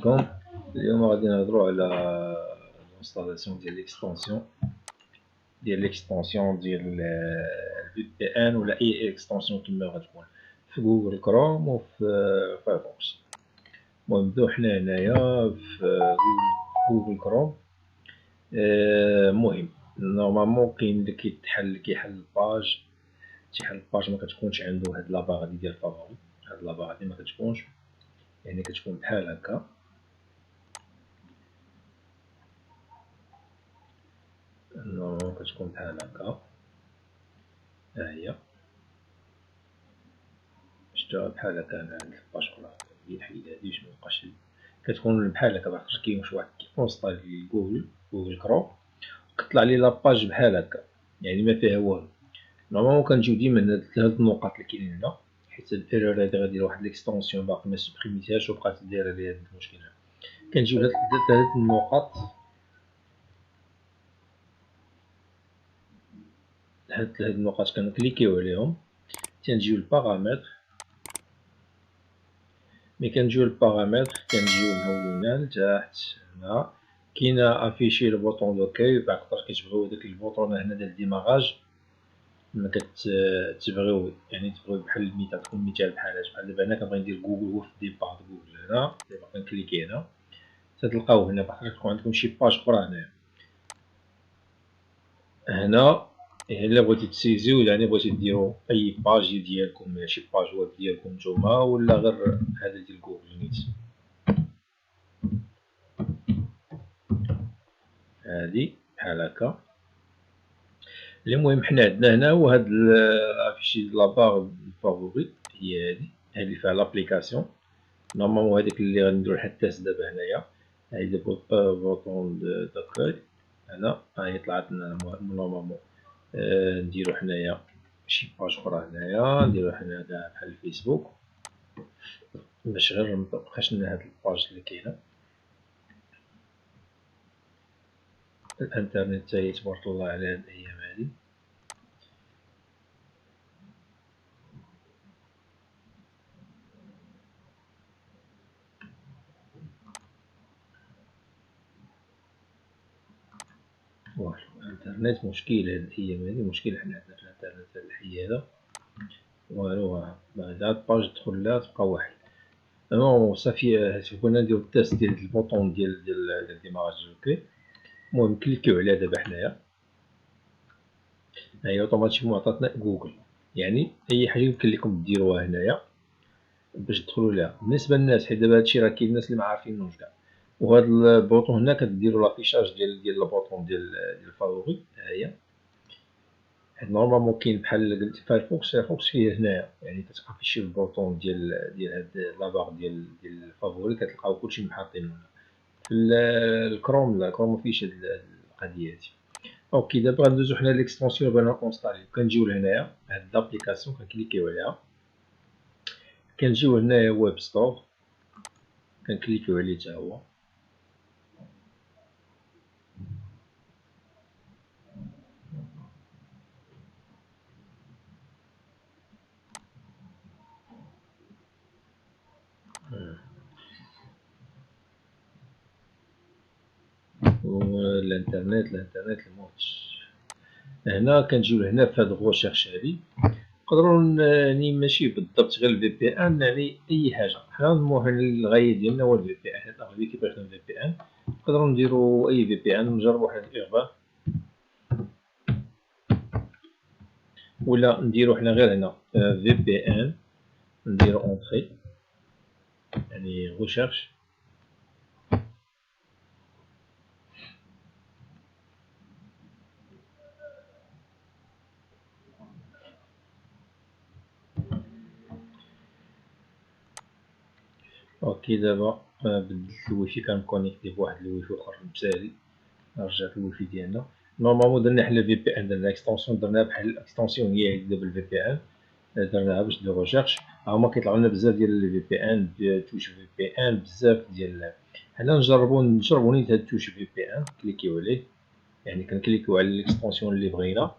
عليكم. اليوم غادي نهضروا على الانستالاسيون ديال ليكستونسيون ديال الفي بي ان ولا اي اكستونسيون كما غتكون في جوجل كروم وفي فايرفوكس. المهم نبداو حنا هنايا في جوجل كروم. المهم نورمالمون كاين اللي كيحل الباج، تيحل الباج ما كتكونش عنده هاد لاباغ ديال الفافوري. هاد لاباغ هادي ما كتكونش، يعني كتكون بحال هكا. نورمالمون كتكون بحال هكا، ها هي شفتوها بحال هكا. انا عند الباج اخرى نحيد هادي باش ميبقاش كتكون بحال هكا. باقاش كاين شي واحد كيونستالي جوجل كروم كتطلع لي لاباج بحال هكا، يعني ما فيها والو. نورمالمون كنجيو ديما لهاد النقط اللي كاينين هنا، حيت هاد الايرور هادي غادير واحد ليكستونسيون باقي ما سوبريميتيهاش وبقات دايره لي هاد المشكل. كنجيو لهاد النقط، هاد النقط كنكليكيو عليهم، تنجيو للبارامتر. ملي كنجيو للبارامتر كنجيو هنا لتحت. هنا كاينه افيشي لو بوطون دوكاي. باقي كتبغيو داك البوطون هنا ديال الديماغاج، ملي كتبغيو يعني تبغيو بحال المثال، تكون مثال بحال دابا هنا كنبغي ندير جوجل هو في الديبار جوجل. هنا دابا كنكليكي هنا تتلقاو هنا باقي تكون عندكم شي باج اخرى. هنا الا بغيتي تسيزيو، يعني بغيتي ديرو اي باج ديالكم، شي باج ويب ديالكم نتوما ولا غير هذا ديال جوجل ميت، هادي بحال هكا. المهم حنا عندنا هنا هو هاد الافيشي لاباغ فافوري، هي هادي اللي فيها لابليكاسيون. نورمالمون هذيك اللي غنديرو حتى دابا هنايا، هادي بوطون داكاي. هنا هي طلعت لنا نورمالمون. نديرو حنايا شي باج اخرى، هنايا نديرو حنا بحال الفيسبوك باش غير متبقاش لنا هاد الباج اللي كاينه. الانترنت تاهي تبارك الله على هاد الايام هادي. والو الانترنت مشكل هاد الايام هادي، مشكل حنا عندنا في الانترنت هاد الحي هذا. والو بعد هاد الباج تدخل لها تبقى واحد. نو صافي كنا نديرو التيست ديال البوطون ديال الديماغاج اوكي. المهم كليكيو عليها دابا حنايا، هي اوتوماتيكمون عطاتنا جوجل. يعني اي حاجه يمكن لكم ديروها هنايا باش تدخلوا ليها. بالنسبه للناس، حيت دابا هادشي راه كاين الناس اللي ما عارفينوش كاع، وهاد البوطون هنا كديروا لافيشاج ديال البوطون ديال الفافوري. ها هي، حيت نورمالمون كاين بحال قلت فايرفوكس فيه هنايا، يعني كتافيشي البوطون ديال هاد لاباغ ديال الفافوري، كتلقاو كلشي محاطينه. في الكروم لا، الكروم مفيش هاد القضيه هادي. اوكي دابا غندوزو حنا ليكستونسيون بغينا نونستالي. كنجيو لهنايا هاد لابليكاسيون كنكليكيو عليها، كنجيو هنايا ويب ستور كنكليكيو عليه حتى هو. الانترنت الموت. هنا كنجيو لهنا في هاد الغوشيرش هادي، نقدروا يعني ماشي بالضبط غير الفي بي ان، يعني اي حاجه. حنا الغايه ديالنا هو الفي بي ان، حيت اغلبيه كيبغي يخدم في بي ان. نقدروا نديروا اي في بي ان، نجربوا واحد الاغبار، ولا نديروا حنا غير هنا في بي ان، نديروا اونطري يعني غوشيرش. اوكي دابا بدلت الويفي، كنكونيكتي بواحد الويفي اخر مسالي. رجعت الويفي ديالنا. نورمالمون درنا حنا في بي ان، درنا اكستونسيون، درناها بحال الاكستونسيون هي هادي دابا الفي بي ان، درناها باش نديرو ريشيرش. هما كيطلعوا لنا بزاف ديال الفي بي ان، توش في بي ان بزاف ديال. حنا نجربو نيت هاد توش في بي ان، كليكيو عليه، يعني كنكليكيو على الاكستونسيون اللي بغينا.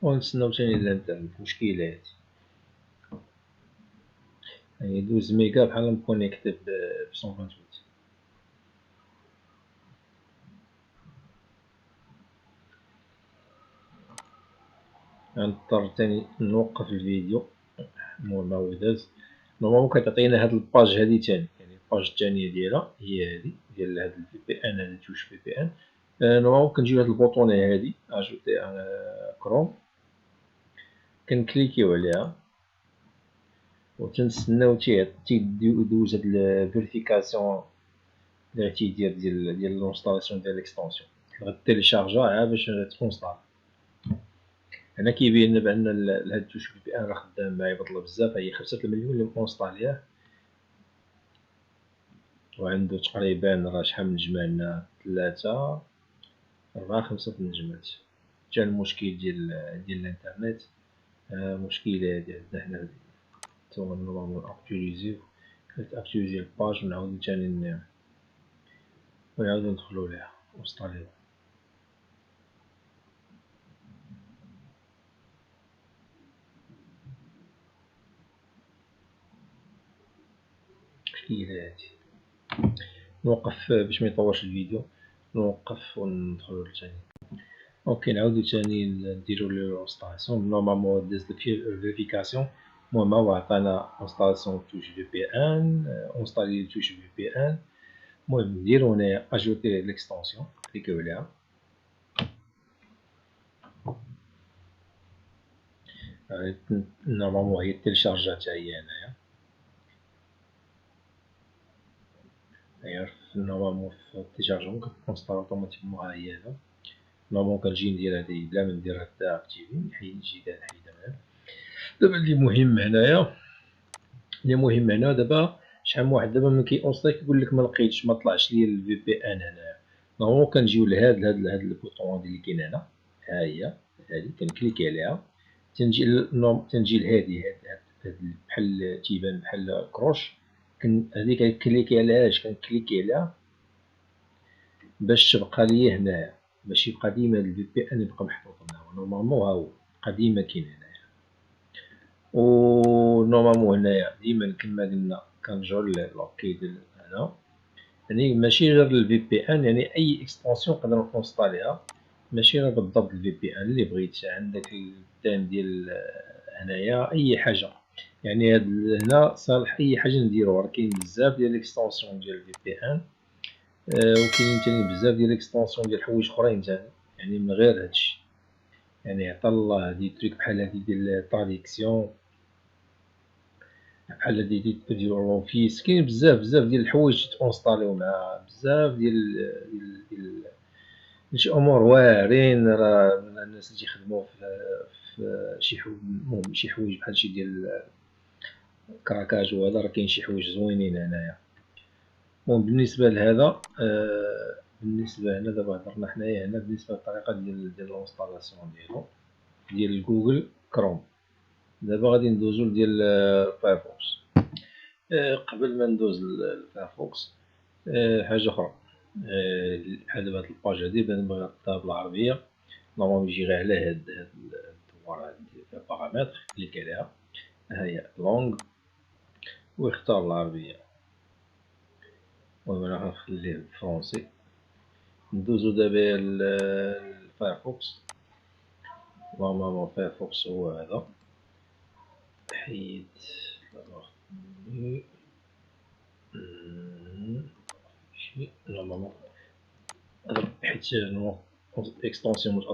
ونتسناو تاني الانترنت. مشكلة هادي، يعني 12 ميغا بحال مكونيكتي ب 128. غنضطر تاني نوقف الفيديو. المهم ما هو داز. نورمالمون كتعطينا هاد الباج هادي تاني، يعني الباج الثانية ديالها هي هادي ديال هاد الفي بي ان، هادي توش في بي ان. نورمالمون كنجيو هاد البوطوني هادي اجوتي كروم، كنكليكيو عليها وتنستناو تيدوز هاد الفيريفيكاسيون اللي غتيدير ديال لونستالاسيون ديال ليكستونسيون. غتيليشارجا عا باش تونستال. هنا كيبين لنا بان هاد توش في بي ان راه خدام معايا بطل بزاف. هي 5 المليون اللي مونستالياه، وعندو تقريبا راه شحال من جمعنا 3 4 5 النجمات. جا المشكل ديال الانترنت، مشكلة هادي عندنا حنا. نتوما نورمالمون اكتواليزيو، كتاكتواليزي الباج ونعاودو تاني ونعاودو ندخلو ليها ونستاليو. مشكلة هادي. نوقف باش ميطولش الفيديو، نوقف وندخلو تاني. اوكي نعاودو تاني نديرو لونستالاسيون. نورمالمون داز فيريفيكاسيون. المهم هو عطانا انستالاسيون توش في بي ان، اونستالي توش في بي ان. المهم نديرو هنايا اجوتي ليكستونسيون، كليكيو عليها. نورمالمون هي تيليشارجا حتى هي هنايا. هي نورمالمون في التيليشارجمون كتكونستال اوتوماتيكمون. ها هي هنا. نورمالمون كنجي ندير هادي بلا ما ندير هدا اكتيفي، نحيدها من. دابا اللي مهم هنايا، دابا شحال من واحد دابا ملي كيأونستالي كيقولك ملقيتش، مطلعش ليا الفي بي ان هنايا. نورمالمون كنجيو لهاد البوطون هادي اللي كاين هنا. ها هي هادي كنكليكي عليها. تنجي لهادي هاد بحال تيبان بحال كروش. هادي كنكليكي عليها كنكليكي عليها باش تبقى ليا هنايا، باش يبقى ديما الفي بي ان يبقى محطوط هنا. نورمالمون ها هو بقى ديما كاين هنايا. و نورمالمون هنايا ديما كما قلنا كنرجعو لوكي ديال هنا. يعني ماشي غير الفي بي ان، يعني اي اكستونسيون نقدر نونستاليها، ماشي غير بالضبط الفي بي ان اللي بغيت. عندك الثيم ديال هنايا اي حاجه، يعني هاد هنا صالح اي حاجه نديروها. راه كاين بزاف ديال ليكستونسيون ديال الفي بي ان، وكاينين تاني بزاف ديال ليكستونسيون ديال حوايج اخرين تاني، يعني من غير هادشي. يعني عطا الله دي تريك بحال هادي ديال التراديكسيون، بحال هادي ديال لوفيس. كاين بزاف ديال الحوايج تونستاليو مع بزاف ديال شي امور واعرين. راه الناس اللي تيخدموا في شي حوايج، المهم شي حوايج بحال شي ديال كراكاج وهذا، راه كاين شي حوايج زوينين هنايا. المهم بالنسبه لهذا، بالنسبه هنا دابا هضرنا حنايا هنا بالنسبه للطريقه ديال الانستالاسيون ديالو ديال جوجل كروم. دابا غادي ندوزو لديال فايرفوكس. قبل ما ندوز لفايرفوكس، حاجه اخرى. بحال دابا هاد الباج هادي بنبغي نردها بالعربيه. نورمالمون يجي غير على هاد الدوار هاد فيها بارامتر، كليك عليها. ها هي لونغ ويختار العربيه. المهم انا غنخليه بالفرونسي. ندوزو دابا لفايرفوكس. نورمالمون فايرفوكس هو هذا. حيد نورمالمون حيت اكستونسيون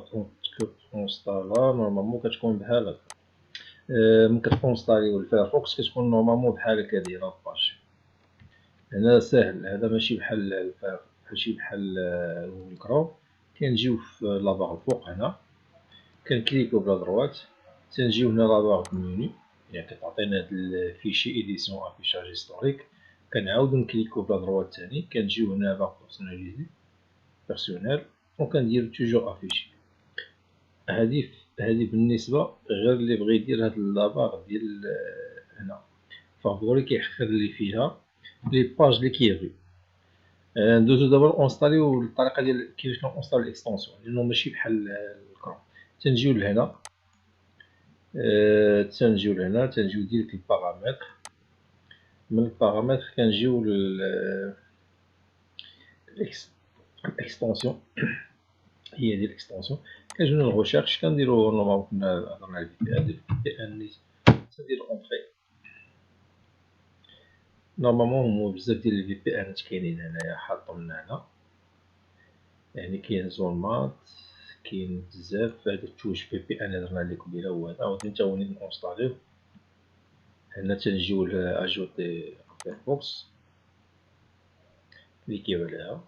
كتونستالا نورمالمون كتكون بحال هكا. ملي كتونستاليو الفايرفوكس كتكون نورمالمون بحال هكا دايره الباج. هنا ساهل، هذا ماشي بحال ماشي بحال جوجل كروم. كنجيو في لاباغ الفوق هنا، كنكليكو بلا دروات، تنجيو هنا لاباغ المنيو، يعني كتعطينا هاد الفيشي ايديسيون افيشاج هيستوريك. كنعاودو نكليكو بلا دروات تاني، كنجيو هنا باغ بيرسونيل وكندير توجور افيشي. هادي بالنسبه غير اللي بغى يدير هاد لاباغ ديال هنا فافوري، كيحفظ لي فيها لي باج اللي كيبغي. ندوزو دابا اونستاليو الطريقه ديال كيفاش نونستاليو الاكستونسيون، لانه ماشي بحال الكروم. تنجيو لهنا تنجيو لهنا، تنجيو ديريكت البارامتر. من البارامتر كنجيو الاكستونسيون، هي ديال الاكستونسيون. كنجيو للغوشيرش، كنديرو نورمالمون كنا هضرنا على الفي بي ان نيت، تندير اونطري. نورمالمون هما بزاف ديال الفي بي انات كاينين هنايا حاطهم هنا، يعني كاين زولمات، كاين بزاف. هذا التوج في بي ان هضرنا عليه قبيله هو هذا، عاوتاني تا هو نونستاليو. هنا تنجيو لاجوتي فايرفوكس، كليكيو عليها،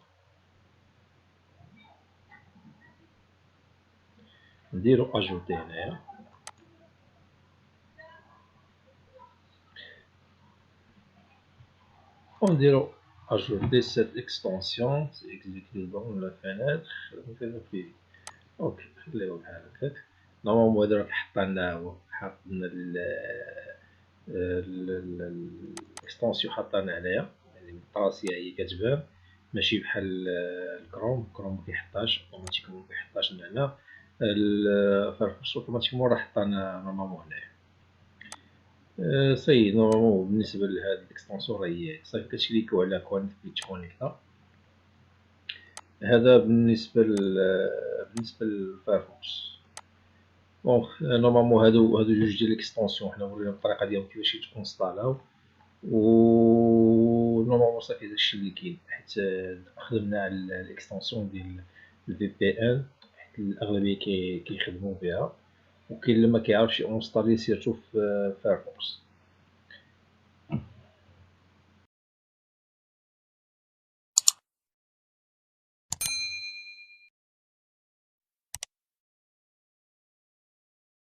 نديرو اجوتي هنايا، ونديرو اجوتي سيت اكستونسيون اكزيكيوت دون لا فينيتر. نديرو فيه اوكي، خليوه بحال هكاك. نورمالمون هذا راك حطلنا، هو حاطلنا الاكستونسيون حاطلنا هنايا، يعني الطاسيه هي كتبان ماشي بحال الكروم مكيحطهاش اوتوماتيكمون، مكيحطهاش من هنا. الفايرفوكس اوتوماتيكمون راه حطانا نورمالمون هنايا. سي نورمالمون بالنسبه لهاد الاكستونسيون راه هي صافي، كتكليكو على كونيكتا. هذا بالنسبه للفايرفوكس. دونك نورمالمون هادو جوج ديال الاكستونسيون حنا ورينا الطريقه ديالهم كيفاش يتكونستالاو، و نورمالمون صافي داكشي اللي كاين. حيت خدمنا على الاكستونسيون ديال الفي بي ان، حيت الاغلبيه كيخدموا بها، وكاين اللي ما كيعرفش يونستالي سيرتو في فايرفوكس.